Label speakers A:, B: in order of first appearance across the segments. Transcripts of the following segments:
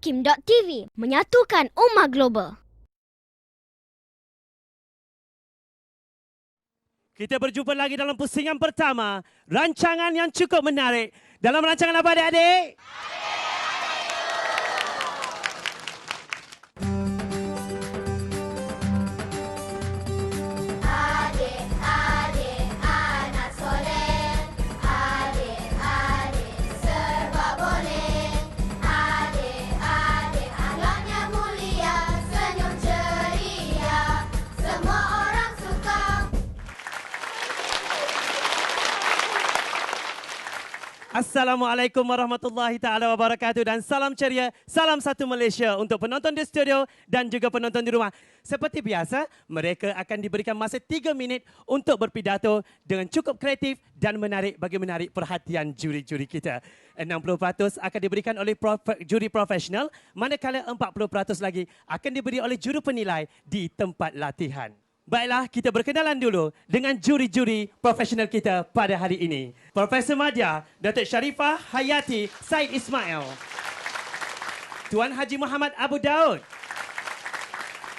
A: Hakim.tv menyatukan ummah global.
B: Kita berjumpa lagi dalam pusingan pertama, rancangan yang cukup menarik. Dalam rancangan apa adik-adik?
C: Adik-adik anak soleh, adik-adik serba boleh. Adik-adik akhlaknya mulia, senyum ceria, semua orang suka.
B: Assalamualaikum warahmatullahi taala wabarakatuh dan salam ceria, salam satu Malaysia untuk penonton di studio dan juga penonton di rumah. Seperti biasa, mereka akan diberikan masa 3 minit untuk berpidato dengan cukup kreatif dan menarik bagi menarik perhatian juri-juri kita. 60% akan diberikan oleh juri profesional, manakala 40% lagi akan diberi oleh juru penilai di tempat latihan. Baiklah, kita berkenalan dulu dengan juri-juri profesional kita pada hari ini. Profesor Madya, Datuk Sharifah Hayati Said Ismail. Tuan Haji Muhammad Abu Daud.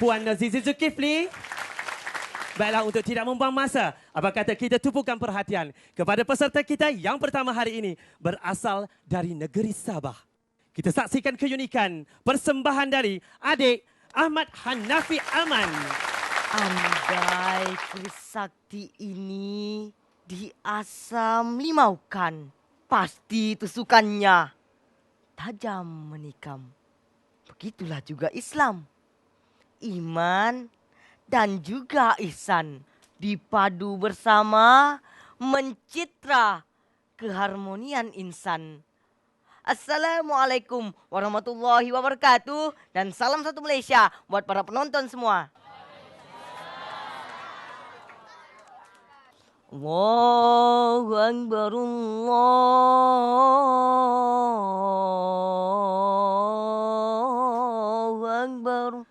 B: Puan Nazizi Zulkifli. Baiklah, untuk tidak membuang masa, apa kata kita tumpukan perhatian kepada peserta kita yang pertama hari ini berasal dari negeri Sabah. Kita saksikan keunikan persembahan dari adik Ahmad Hanafi Aman.
D: Andai keris sakti ini diasam limaukan, pasti tusukannya tajam menikam. Begitulah juga Islam. Iman dan juga ihsan dipadu bersama mencitra keharmonian insan. Assalamualaikum warahmatullahi wabarakatuh dan salam satu Malaysia buat para penonton semua. Allahu Akbar, Allahu Akbar,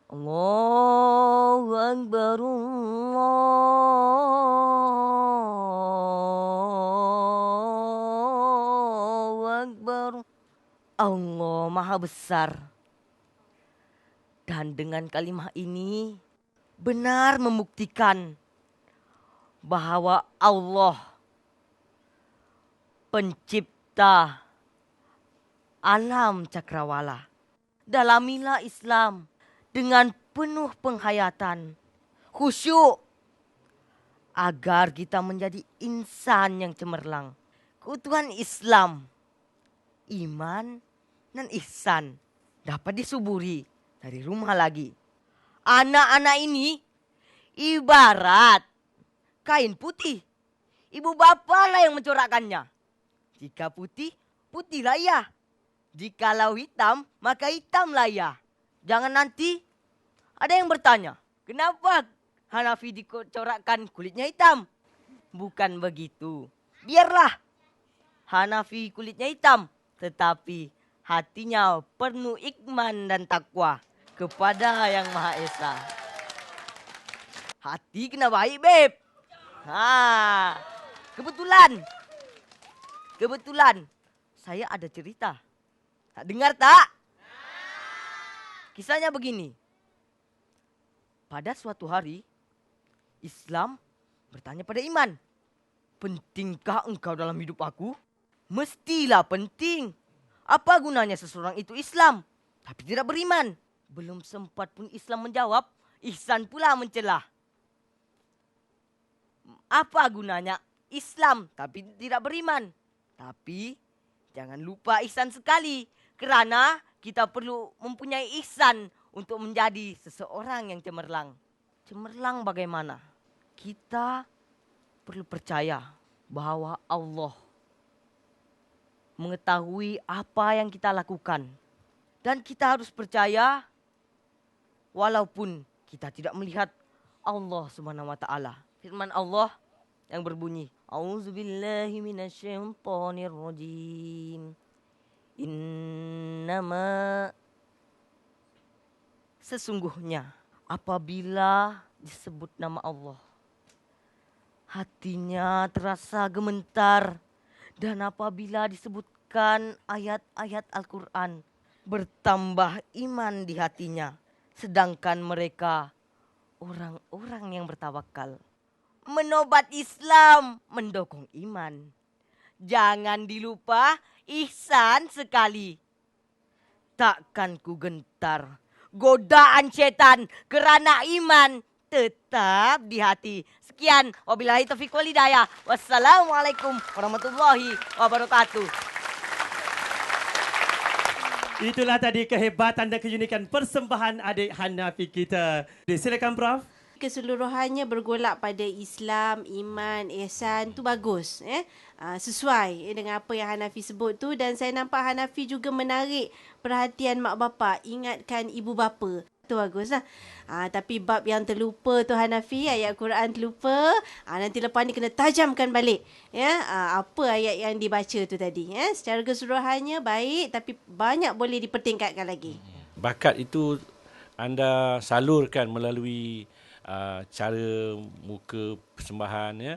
D: Allahu Akbar, Allahu Akbar. Allah Maha Besar. Dan dengan kalimah ini benar membuktikan bahwa Allah pencipta alam cakrawala. Dalamilah Islam dengan penuh penghayatan, khusyuk, agar kita menjadi insan yang cemerlang. Keutuhan Islam, iman dan ihsan dapat disuburi dari rumah lagi. Anak-anak ini ibarat kain putih. Ibu bapa lah yang mencorakkannya. Jika putih, putihlah ya. Jikalau hitam, maka hitamlah ya. Jangan nanti ada yang bertanya, kenapa Hanafi dicorakkan kulitnya hitam? Bukan begitu. Biarlah Hanafi kulitnya hitam, tetapi hatinya penuh iman dan takwa kepada Yang Maha Esa. Hati kena baik, Beb. Kebetulan saya ada cerita. Tak dengar tak? Kisahnya begini. Pada suatu hari, Islam bertanya pada iman, pentingkah engkau dalam hidup aku? Mestilah penting. Apa gunanya seseorang itu Islam, tapi tidak beriman? Belum sempat pun Islam menjawab, ihsan pula mencelah. Apa gunanya Islam tapi tidak beriman? Tapi jangan lupa ihsan sekali. Kerana kita perlu mempunyai ihsan untuk menjadi seseorang yang cemerlang. Cemerlang bagaimana? Kita perlu percaya bahwa Allah mengetahui apa yang kita lakukan. Dan kita harus percaya walaupun kita tidak melihat Allah Subhanahu wa taala. Firman Allah yang berbunyi, A'udzubillahi minasyaitonirrajim. Innama, sesungguhnya apabila disebut nama Allah, hatinya terasa gemetar. Dan apabila disebutkan ayat-ayat Al-Quran, bertambah iman di hatinya. Sedangkan mereka orang-orang yang bertawakal. Menobat Islam, mendukung iman. Jangan dilupa ihsan sekali. Takkan ku gentar godaan setan kerana iman tetap di hati. Sekian, wabillahi taufiq wal hidayah. Wassalamualaikum warahmatullahi wabarakatuh.
B: Itulah tadi kehebatan dan keunikan persembahan adik Hanafi kita. Silakan Prof.
E: Keseluruhannya bergolak pada Islam, iman, ihsan tu bagus. Sesuai dengan apa yang Hanafi sebut tu. Dan saya nampak Hanafi juga menarik perhatian mak bapak. Ingatkan ibu bapa. Tu bagus lah. Tapi bab yang terlupa tu Hanafi, ayat Quran terlupa. Nanti lepas ni kena tajamkan balik. Apa ayat yang dibaca tu tadi. Secara keseluruhannya baik, tapi banyak boleh dipertingkatkan lagi.
F: Bakat itu anda salurkan melalui cara muka persembahan,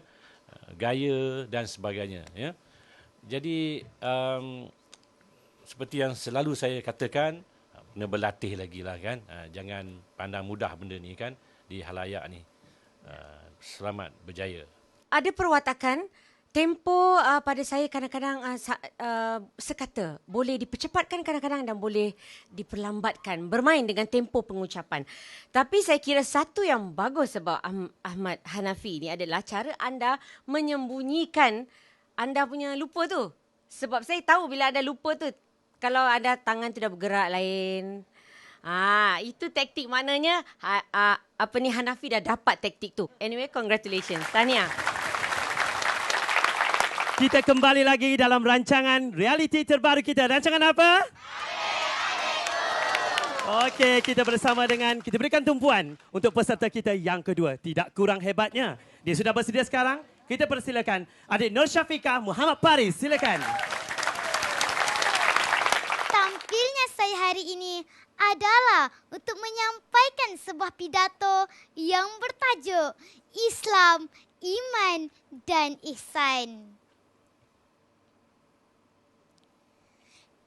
F: gaya dan sebagainya. Jadi seperti yang selalu saya katakan, kena berlatih lagi lah kan. Jangan pandang mudah benda ni kan di halayak ni. Selamat berjaya.
G: Ada perwatakan tempo pada saya kadang-kadang sekata boleh dipercepatkan kadang-kadang dan boleh diperlambatkan bermain dengan tempo pengucapan. Tapi saya kira satu yang bagus sebab Ahmad Hanafi ni adalah cara anda menyembunyikan anda punya lupa tu. Sebab saya tahu bila anda lupa tu, kalau ada tangan tu dah bergerak lain. Itu taktik, maknanya Hanafi dah dapat taktik tu. Anyway, congratulations. Tahniah.
B: Kita kembali lagi dalam rancangan realiti terbaru kita. Rancangan apa? Okey, kita bersama dengan, kita berikan tumpuan untuk peserta kita yang kedua. Tidak kurang hebatnya. Dia sudah bersedia sekarang. Kita persilakan adik Nur Syafiqah Muhammad Paris. Silakan.
A: Tampilnya saya hari ini adalah untuk menyampaikan sebuah pidato yang bertajuk Islam, Iman dan Ihsan.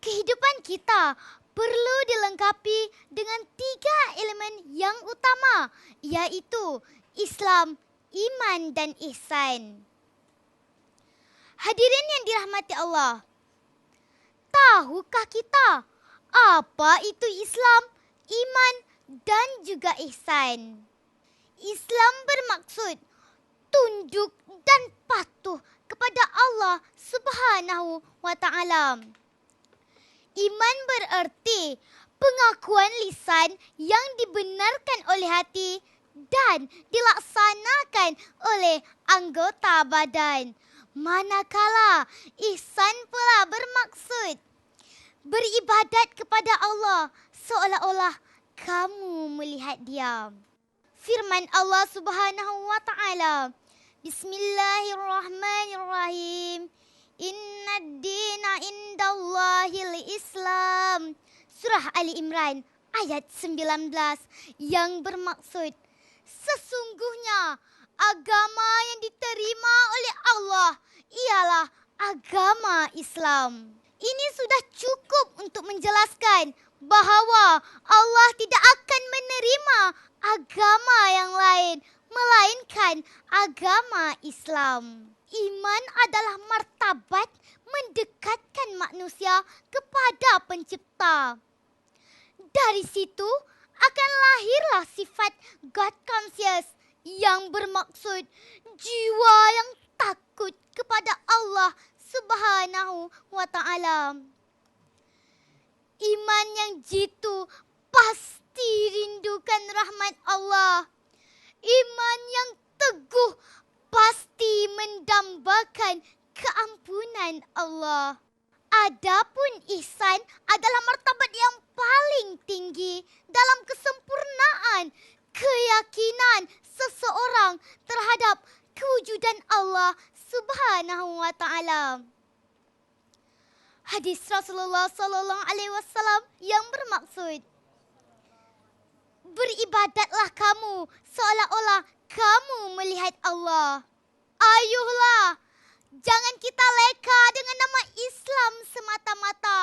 A: Kehidupan kita perlu dilengkapi dengan 3 elemen yang utama, iaitu Islam, Iman dan Ihsan. Hadirin yang dirahmati Allah, tahukah kita apa itu Islam, Iman dan juga Ihsan? Islam bermaksud tunduk dan patuh kepada Allah Subhanahu wa Ta'ala. Iman bererti pengakuan lisan yang dibenarkan oleh hati dan dilaksanakan oleh anggota badan. Manakala ihsan pula bermaksud beribadat kepada Allah seolah-olah kamu melihat Dia. Firman Allah Subhanahu wa Ta'ala, Bismillahirrahmanirrahim. Inna dina indallahil Islam. Surah Ali Imran ayat 19 yang bermaksud sesungguhnya agama yang diterima oleh Allah ialah agama Islam. Ini sudah cukup untuk menjelaskan bahawa Allah tidak akan menerima agama yang lain melainkan agama Islam. Iman adalah martabat mendekatkan manusia kepada pencipta. Dari situ akan lahirlah sifat God conscious yang bermaksud jiwa yang takut kepada Allah Subhanahu wa Ta'ala. Iman yang jitu pasti rindukan rahmat Allah. Iman yang teguh pasti mendambakan keampunan Allah. Adapun ihsan adalah martabat yang paling tinggi dalam kesempurnaan keyakinan seseorang terhadap kewujudan Allah Subhanahu wa Ta'ala. Hadis Rasulullah sallallahu alaihi wasallam yang bermaksud, beribadatlah kamu seolah-olah kamu melihat Allah. Ayuhlah, jangan kita leka dengan nama Islam semata-mata.